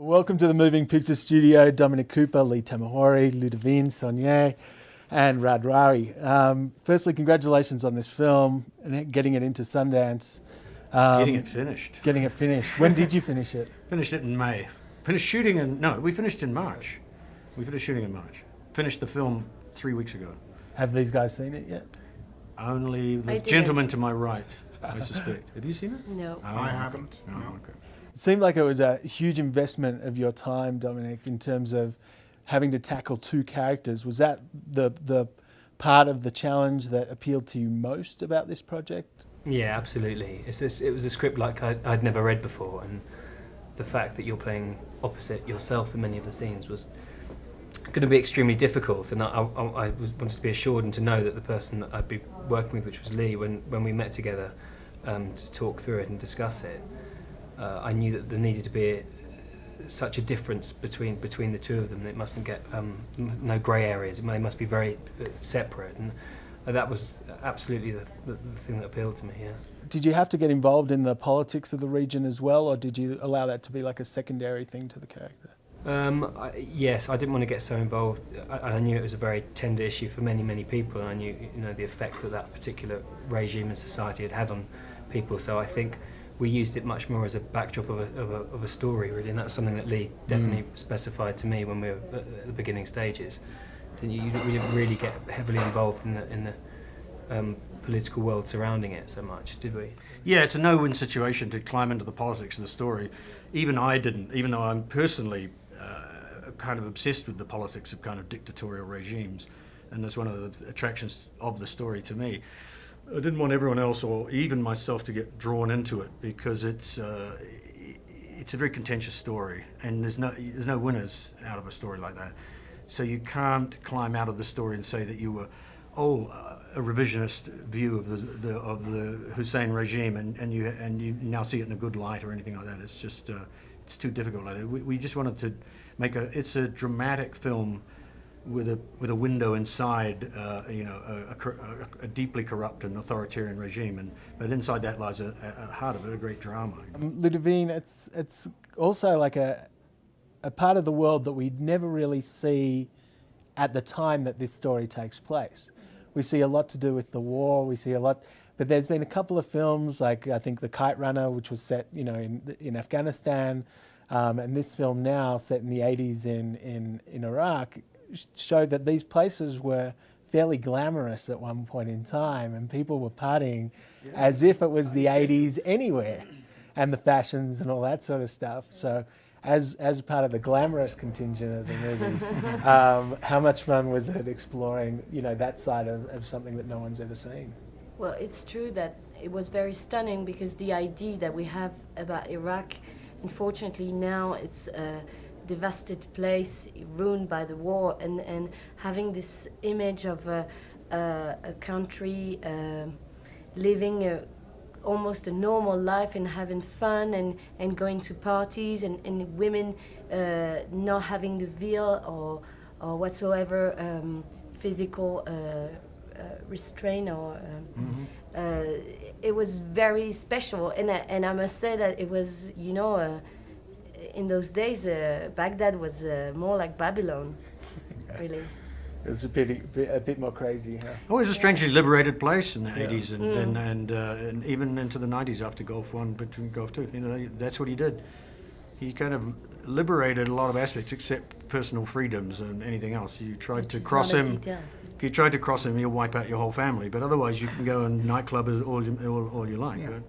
Welcome to the Moving Picture Studio. Dominic Cooper, Lee Tamahori, Ludivine Sagnier, and Radrari. Firstly, congratulations on this film and getting it into Sundance. Getting it finished. Getting it finished. When did you finish it? Finished it in May. Finished shooting we finished in March. We finished shooting in March. Finished the film 3 weeks ago. Have these guys seen it yet? Only the gentleman to my right, I suspect. Have you seen it? No. Oh, I haven't. No. Okay. It seemed like it was a huge investment of your time, Dominic, in terms of having to tackle two characters. Was that the part of the challenge that appealed to you most about this project? Yeah, absolutely. It was a script like I'd never read before, and the fact that you're playing opposite yourself in many of the scenes was going to be extremely difficult, and I wanted to be assured and to know that the person that I'd be working with, which was Lee, when we met together to talk through it and discuss it, I knew that there needed to be such a difference between the two of them. It mustn't get no grey areas. They must be very separate, and that was absolutely the thing that appealed to me. Yeah. Did you have to get involved in the politics of the region as well, or did you allow that to be like a secondary thing to the character? Yes, I didn't want to get so involved. I knew it was a very tender issue for many people, and I knew the effect that particular regime and society had on people. So I think we used it much more as a backdrop of a story, really, and that's something that Lee definitely specified to me when we were at the beginning stages. We didn't really get heavily involved in the political world surrounding it so much, did we? Yeah, it's a no-win situation to climb into the politics of the story. Even I didn't, even though I'm personally kind of obsessed with the politics of kind of dictatorial regimes, and that's one of the attractions of the story to me. I didn't want everyone else or even myself to get drawn into it because it's a very contentious story, and there's no winners out of a story like that. So you can't climb out of the story and say that you were a revisionist view of the Hussein regime, and you now see it in a good light or anything like that. It's just it's too difficult. We just wanted to make it's a dramatic film with a window inside a deeply corrupt and authoritarian regime, but inside that lies at heart of it a great drama. Ludivine, it's also like a part of the world that we never really see at the time that this story takes place. We see a lot to do with the war, we see a lot, but there's been a couple of films, like I think The Kite Runner, which was set in Afghanistan, and this film now set in the 80s in Iraq, showed that these places were fairly glamorous at one point in time, and people were partying as if it was the 80s anywhere, and the fashions and all that sort of stuff. So as part of the glamorous contingent of the movie, how much fun was it exploring that side of something that no one's ever seen? Well, it's true that it was very stunning because the idea that we have about Iraq, unfortunately now it's a devastated place, ruined by the war, and having this image of a country living almost a normal life and having fun and going to parties and women not having the veil or whatsoever physical restraint or it was very special, and I must say that it was in those days Baghdad was more like Babylon. Really. It was a bit more crazy, huh? It was a strangely liberated place in the 80s and even into the 90s after Gulf One, between Gulf Two. That's what he did. He kind of liberated a lot of aspects except personal freedoms and anything else. You tried to cross him. If you tried to cross him, you'll wipe out your whole family. But otherwise, you can go and nightclub all you like. Yeah.